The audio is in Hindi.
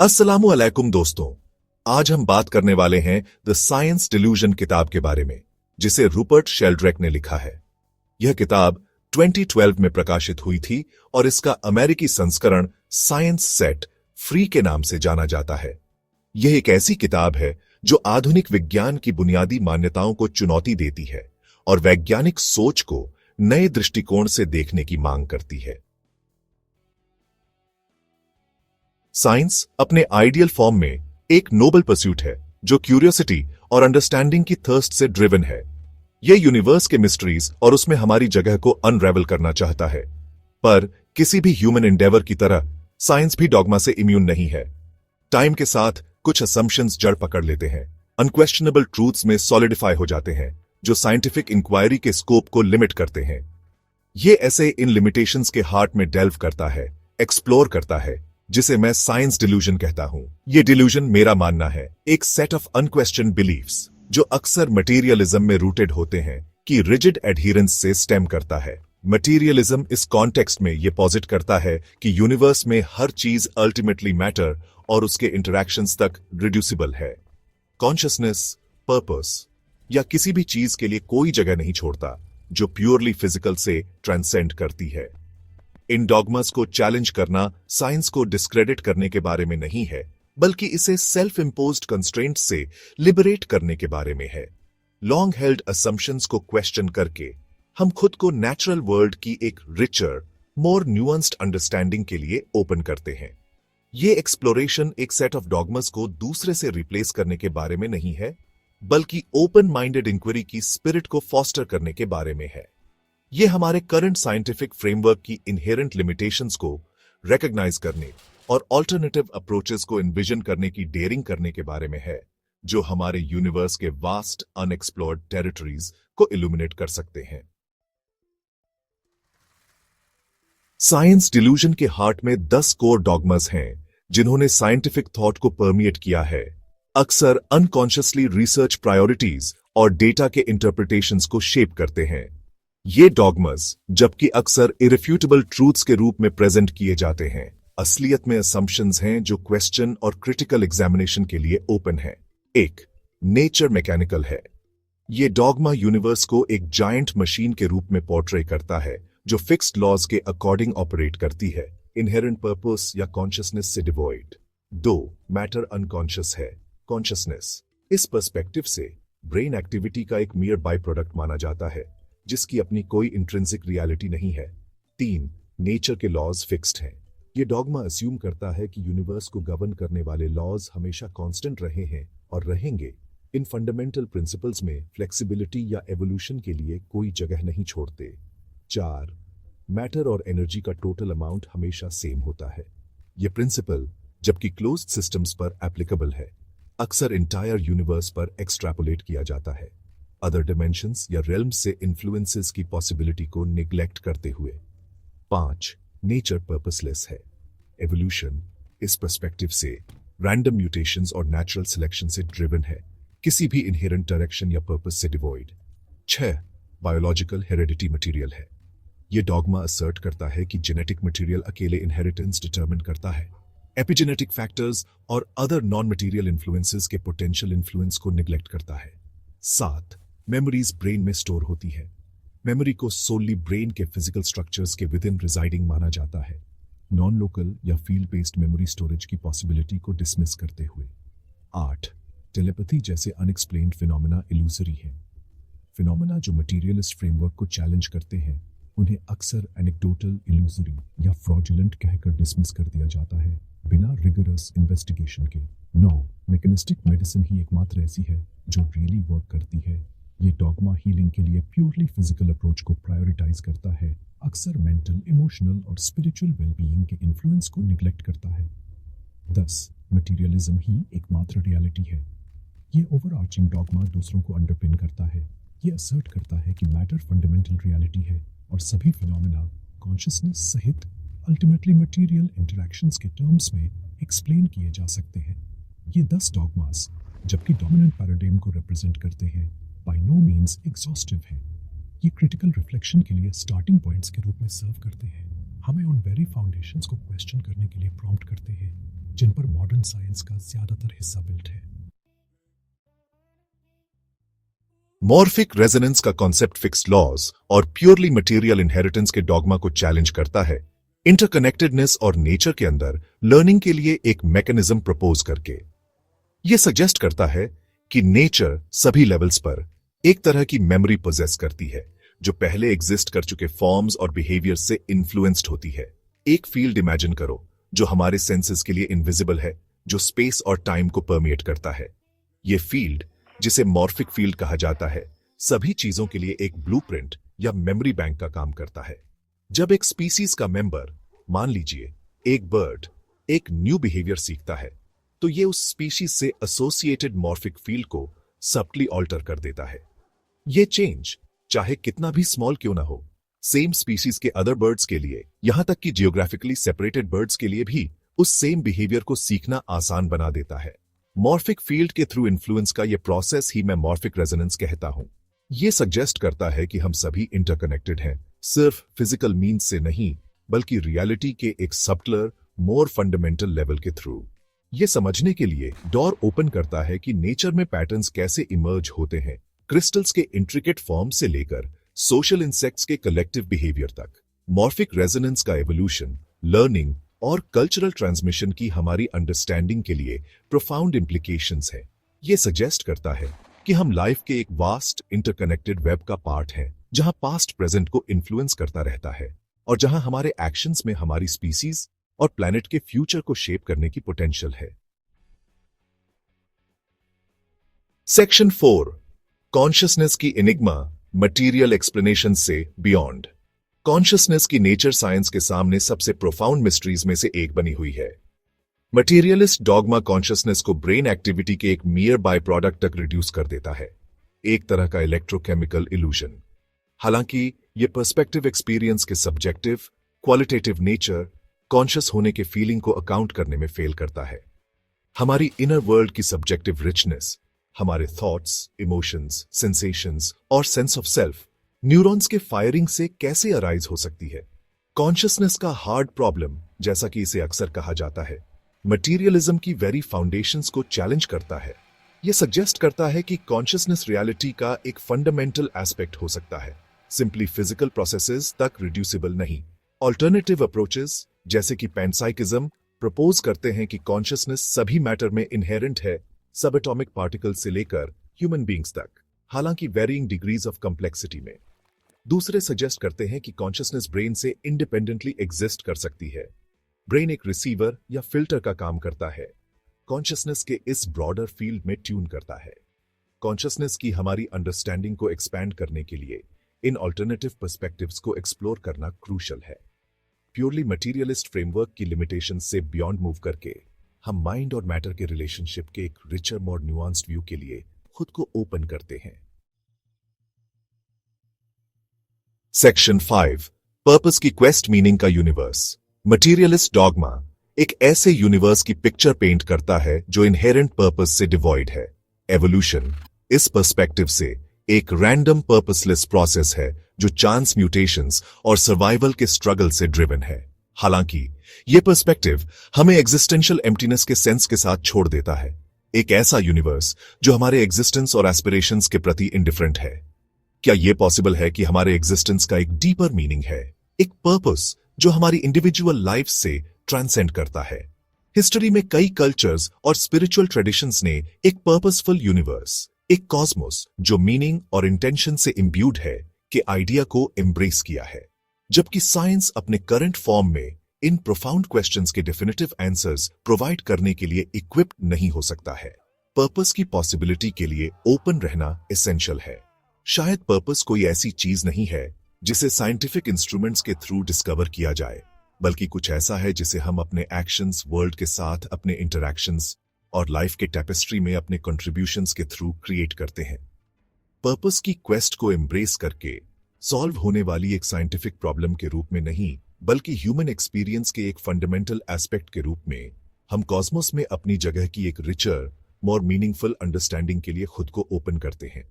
अस्सलामु अलैकुम दोस्तों। आज हम बात करने वाले हैं द साइंस डिल्यूजन किताब के बारे में, जिसे रूपर्ट शेल्ड्रैक ने लिखा है। यह किताब 2012 में प्रकाशित हुई थी और इसका अमेरिकी संस्करण साइंस सेट फ्री के नाम से जाना जाता है। यह एक ऐसी किताब है जो आधुनिक विज्ञान की बुनियादी मान्यताओं को चुनौती देती है और वैज्ञानिक सोच को नए दृष्टिकोण से देखने की मांग करती है। साइंस अपने आइडियल फॉर्म में एक नोबल परस्यूट है जो क्यूरियोसिटी और अंडरस्टैंडिंग की थर्स्ट से ड्रिवन है। यह यूनिवर्स के मिस्ट्रीज और उसमें हमारी जगह को अनरेवल करना चाहता है। पर किसी भी ह्यूमन एंडेवर की तरह साइंस भी डॉगमा से इम्यून नहीं है। टाइम के साथ कुछ असम्पशंस जड़ पकड़ लेते हैं, अनक्वेश्चनेबल ट्रूथ्स में सॉलिडिफाई हो जाते हैं जो साइंटिफिक इंक्वायरी के स्कोप को लिमिट करते हैं। ये ऐसे इन लिमिटेशंस के हार्ट में डेल्व करता है, एक्सप्लोर करता है, जिसे मैं साइंस डिल्यूजन कहता हूं। यह डिल्यूजन, मेरा मानना है, एक सेट ऑफ अनक्वेश्चन बिलीफ्स जो अक्सर मटेरियलिज्म में रूटेड होते हैं कि रिजिड एडहिरेंस से स्टेम करता है। मटेरियलिज्म इस कॉन्टेक्स्ट में यह पॉजिट करता है कि यूनिवर्स में हर चीज अल्टीमेटली मैटर और उसके इंटरैक्शंस तक रिड्यूसिबल है। कॉन्शियसनेस, पर्पस या किसी भी चीज के लिए कोई जगह नहीं छोड़ता जो प्योरली फिजिकल से ट्रांसेंड करती है। इन डॉगमास को चैलेंज करना साइंस को डिस्क्रेडिट करने के बारे में नहीं है, बल्कि इसे सेल्फ इंपोज्ड कंस्ट्रेंट से लिबरेट करने के बारे में है। लॉन्ग हेल्ड असम्पशंस को क्वेश्चन करके हम खुद को नेचुरल वर्ल्ड की एक रिचर, मोर न्यूअन्स्ड अंडरस्टैंडिंग के लिए ओपन करते हैं। ये एक्सप्लोरेशन एक सेट ऑफ डॉगमास को दूसरे से रिप्लेस करने के बारे में नहीं है, बल्कि ओपन माइंडेड इंक्वायरी की स्पिरिट को फॉस्टर करने के बारे में है। यह हमारे करंट साइंटिफिक फ्रेमवर्क की इनहेरेंट लिमिटेशंस को रिकॉग्नाइज करने और ऑल्टरनेटिव अप्रोचेस को इन्विजन करने की डेयरिंग करने के बारे में है, जो हमारे यूनिवर्स के वास्ट अनएक्सप्लोर्ड टेरिटरीज को इल्यूमिनेट कर सकते हैं। साइंस डिल्यूजन के हार्ट में 10 कोर डॉगमास हैं जिन्होंने साइंटिफिक थॉट को परमिएट किया है, अक्सर अनकॉन्शियसली रिसर्च प्रायोरिटीज और डेटा के इंटरप्रिटेशंस को शेप करते हैं। ये डॉगमास, जबकि अक्सर इरिफ्यूटेबल ट्रूथ्स के रूप में प्रेजेंट किए जाते हैं, असलियत में असम्पशंस हैं जो क्वेश्चन और क्रिटिकल एग्जामिनेशन के लिए ओपन है। 1. नेचर मैकेनिकल है। ये डॉगमा यूनिवर्स को एक जायंट मशीन के रूप में पोर्ट्रे करता है जो फिक्स्ड लॉज के अकॉर्डिंग ऑपरेट करती है, इनहेरेंट पर्पस या कॉन्शियसनेस से डिवॉइड। 2. मैटर अनकॉन्शियस है। कॉन्शियसनेस इस पर्सपेक्टिव से ब्रेन एक्टिविटी का एक मियर बाय प्रोडक्ट माना जाता है जिसकी अपनी कोई इंट्रिंसिक रियलिटी नहीं है। 3. नेचर के लॉज फिक्स्ड हैं। ये डॉगमा अस्यूम करता है कि यूनिवर्स को गवर्न करने वाले लॉज हमेशा कांस्टेंट रहे हैं और रहेंगे। इन फंडामेंटल प्रिंसिपल्स में फ्लेक्सिबिलिटी या एवोल्यूशन के लिए कोई जगह नहीं छोड़ते। 4. मैटर और एनर्जी का टोटल अमाउंट हमेशा सेम होता है। यह प्रिंसिपल, जबकि क्लोज्ड सिस्टम्स पर एप्लीकेबल है, अक्सर इंटायर यूनिवर्स पर एक्सट्रैपोलेट किया जाता है, अदर डिमेंशंस या रेल्म्स से इन्फ्लुएंसेस की पॉसिबिलिटी को निग्लेक्ट करते हुए। 5. नेचर पर्पसलेस है। एवोल्यूशन इस पर्सपेक्टिव से रैंडम म्यूटेशंस और नेचुरल सिलेक्शन से ड्रिवन है, किसी भी इनहेरेंट डायरेक्शन या पर्पस से डिवॉइड। 6. बायोलॉजिकल हेरेडिटी मटेरियल है। यह डॉगमा असर्ट करता है कि जेनेटिक मटेरियल अकेले इनहेरिटेंस डिटरमिन करता है, एपिजेनेटिक फैक्टर्स और अदर नॉन मटेरियल इन्फ्लुएंसेस के पोटेंशियल इन्फ्लुएंस को निग्लेक्ट करता है। 7. मेमोरीज ब्रेन में स्टोर होती है। मेमोरी को सोली ब्रेन के फिजिकल स्ट्रक्चर्स के विद इन रिजाइडिंग माना जाता है, नॉन लोकल या फील्ड बेस्ड मेमोरी स्टोरेज की पॉसिबिलिटी को डिसमिस करते हुए। 8. टेलीपैथी जैसे अनएक्सप्लेन्ड फिनोमेना इल्यूजरी हैं। फिनोमेना जो मटीरियलिस्ट फ्रेमवर्क को चैलेंज करते हैं, उन्हें अक्सर एनेक्डोटल, इल्यूजरी या फ्रॉडुलेंट कहकर डिसमिस कर दिया जाता है बिना रिगरस इन्वेस्टिगेशन के। 9. मैकेनिस्टिक मेडिसिन ही एकमात्र ऐसी है जो रियली वर्क करती है। ये डॉगमा हीलिंग के लिए प्योरली फिजिकल अप्रोच को प्रायोरिटाइज करता है, अक्सर मेंटल, इमोशनल और स्पिरिचुअल वेलबीइंग के इन्फ्लुएंस को निग्लेक्ट करता है। 10. मटीरियलिज्म ही एकमात्र रियलिटी है। ये ओवरआर्चिंग डॉगमा दूसरों को अंडरपिन करता है। ये असर्ट करता है कि मैटर फंडामेंटल रियलिटी है और सभी फिनोमेना कॉन्शियसनेस सहित अल्टीमेटली मटेरियल इंटरैक्शंस के टर्म्स में एक्सप्लेन किए जा सकते हैं। ये 10 डॉगमास, जबकि डोमिनेंट पैराडाइम को रिप्रेजेंट करते हैं, बाय नो मीन्स एग्जॉस्टिव है। ये क्रिटिकल रिफ्लेक्शन के लिए स्टार्टिंग पॉइंट्स के रूप में सर्व करते हैं, हमें उन वेरी फाउंडेशंस को क्वेश्चन करने के लिए प्रॉम्प्ट करते हैं जिन पर मॉडर्न साइंस का ज्यादातर हिस्सा बिल्ट है। मॉर्फिक रेजोनेंस का कॉन्सेप्ट फिक्स्ड लॉज और प्योरली मटेरियल इनहेरिटेंस के डॉगमा को चैलेंज करता है, इंटरकनेक्टेडनेस और नेचर के अंदर लर्निंग के लिए एक मैकेनिज्म प्रपोज करके। यह सजेस्ट करता है कि नेचर सभी लेवल्स पर एक तरह की मेमोरी पोजेस करती है जो पहले एग्जिस्ट कर चुके फॉर्म्स और बिहेवियर से इन्फ्लुएंस्ड होती है। एक फील्ड इमेजिन करो जो हमारे सेंसेस के लिए इनविजिबल है, जो स्पेस और टाइम को परमिएट करता है। यह फील्ड, जिसे मॉर्फिक फील्ड कहा जाता है, सभी चीजों के लिए एक ब्लूप्रिंट या मेमोरी बैंक का काम करता है। जब एक स्पीसीज का मेंबर, मान लीजिए एक बर्ड, एक न्यू बिहेवियर सीखता है, तो यह उस स्पीशीज से एसोसिएटेड मॉर्फिक फील्ड को सबटली ऑल्टर कर देता है। यह चेंज चाहे कितना भी स्मॉल क्यों ना हो, सेम स्पीशीज के अदर बर्ड्स के लिए, यहां तक कि जियोग्राफिकली सेपरेटेड बर्ड्स के लिए भी उस सेम बिहेवियर को सीखना आसान बना देता है। मॉर्फिक फील्ड के थ्रू इन्फ्लुएंस का यह प्रोसेस ही मैं मॉर्फिक रेजोनेंस कहता हूं। यह सजेस्ट करता है कि हम सभी इंटरकनेक्टेड हैं, सिर्फ फिजिकल मीन्स से नहीं, बल्कि रियलिटी के एक सबटलर, मोर फंडामेंटल लेवल के थ्रू। यह समझने के लिए डोर ओपन करता है कि नेचर में पैटर्न्स कैसे इमर्ज होते हैं, क्रिस्टल्स के इंट्रिकेट फॉर्म से लेकर सोशल इंसेक्ट्स के कलेक्टिव बिहेवियर तक। मॉर्फिक रेजोनेंस का एवोल्यूशन, लर्निंग और कल्चरल ट्रांसमिशन की हमारी अंडरस्टैंडिंग के लिए प्रोफाउंड इंप्लीकेशंस है। यह सजेस्ट करता है कि हम लाइफ के एक वास्ट इंटरकनेक्टेड वेब का पार्ट हैं, जहां पास्ट प्रेजेंट को इन्फ्लुएंस करता रहता है और जहां हमारे एक्शंस में हमारी स्पीसीज और प्लैनेट के फ्यूचर को शेप करने की पोटेंशियल है। सेक्शन 4, कॉन्शियसनेस की एनिग्मा, मटीरियल एक्सप्लेनेशन से बियॉन्ड। कॉन्शियसनेस की नेचर साइंस के सामने सबसे प्रोफाउंड मिस्ट्रीज में से एक बनी हुई है। मटीरियलिस्ट डॉगमा कॉन्शियसनेस को ब्रेन एक्टिविटी के एक मियर बाय प्रोडक्ट तक रिड्यूस कर देता है, एक तरह का इलेक्ट्रोकेमिकल इल्यूजन। हालांकि यह पर्सपेक्टिव एक्सपीरियंस के सब्जेक्टिव, क्वालिटेटिव नेचर, कॉन्शियस होने के फीलिंग को अकाउंट करने में फेल करता है। हमारी इनर वर्ल्ड की सब्जेक्टिव रिचनेस, हमारे थॉट्स, इमोशंस, सेंसेशंस और सेंस ऑफ सेल्फ, न्यूरॉन्स के फायरिंग से कैसे अराइज हो सकती है। कॉन्शियसनेस का हार्ड प्रॉब्लम, जैसा कि इसे अक्सर कहा जाता है, मटीरियलिज्म की वेरी फाउंडेशंस को चैलेंज करता है। यह सजेस्ट करता है कि कॉन्शियसनेस रियलिटी का एक फंडामेंटल एस्पेक्ट हो सकता है, सिंपली फिजिकल प्रोसेसेस तक रिड्यूसिबल नहीं। ऑल्टरनेटिव अप्रोचेस जैसे कि पैनसाइकिज्म प्रपोज करते हैं कि कॉन्शियसनेस सभी मैटर में इनहेरेंट है, सब एटॉमिक पार्टिकल से लेकर ह्यूमन बींग्स तक, हालांकि वेरिंग डिग्रीज ऑफ कॉम्प्लेक्सिटी में। दूसरे सजेस्ट करते हैं कि कॉन्शियसनेस ब्रेन से इंडिपेंडेंटली एग्जिस्ट कर सकती है। ब्रेन एक रिसीवर या फिल्टर का काम करता है, कॉन्शियसनेस के इस ब्रॉडर फील्ड में ट्यून करता है। कॉन्शियसनेस की हमारी अंडरस्टैंडिंग को एक्सपैंड करने के लिए इन ऑल्टरनेटिव पर्सपेक्टिव्स को एक्सप्लोर करना क्रूशल है। प्योरली मटीरियलिस्ट फ्रेमवर्क की लिमिटेशन से बियॉन्ड मूव करके हम माइंड और मैटर के रिलेशनशिप के एक रिचर, मोर न्यूआंस्ड व्यू के लिए खुद को ओपन करते हैं। सेक्शन 5, पर्पस की क्वेस्ट, मीनिंग का यूनिवर्स। मटीरियलिस्ट डॉगमा एक ऐसे यूनिवर्स की पिक्चर पेंट करता है जो इनहेरेंट पर्पस से डिवॉइड है। एवोल्यूशन इस पर्सपेक्टिव से एक रैंडम पर्पसलेस प्रोसेस है जो चांस, म्यूटेशंस और सर्वाइवल के स्ट्रगल से ड्रिवन है। हालांकि यह पर्सपेक्टिव हमें एग्जिस्टेंशियल एम्प्टीनेस के सेंस के साथ छोड़ देता है, एक ऐसा यूनिवर्स जो हमारे एग्जिस्टेंस और एस्पिरेशंस के प्रति इंडिफरेंट है। क्या यह पॉसिबल है कि हमारे एग्जिस्टेंस का एक डीपर मीनिंग है, एक पर्पस जो हमारी इंडिविजुअल लाइफ से ट्रांसेंड करता है? हिस्ट्री में कई कल्चर्स और स्पिरिचुअल ट्रेडिशंस ने एक पर्पसफुल यूनिवर्स, एक कॉस्मोस जो मीनिंग और इंटेंशन से इम्ब्यूड है, के आइडिया को एम्ब्रेस किया है। जबकि साइंस अपने करंट फॉर्म में इन प्रोफाउंड क्वेश्चंस के डेफिनेटिव आंसर्स प्रोवाइड करने के लिए इक्विप्ड नहीं हो सकता है। पर्पस की पॉसिबिलिटी के लिए ओपन रहना एसेंशियल है। शायद पर्पस कोई ऐसी चीज नहीं है जिसे साइंटिफिक इंस्ट्रूमेंट्स के थ्रू डिस्कवर किया जाए, बल्कि कुछ ऐसा है जिसे हम अपने एक्शंस, वर्ल्ड के साथ अपने इंटरैक्शंस और लाइफ के टेपेस्ट्री में अपने कंट्रीब्यूशंस के थ्रू क्रिएट करते हैं। पर्पस की क्वेस्ट को एम्ब्रेस करके सॉल्व होने वाली एक साइंटिफिक प्रॉब्लम के रूप में नहीं, बल्कि ह्यूमन एक्सपीरियंस के एक फंडामेंटल एस्पेक्ट के रूप में हम कॉस्मोस में अपनी जगह की एक रिचर, मोर मीनिंगफुल अंडरस्टैंडिंग के लिए खुद को ओपन करते हैं।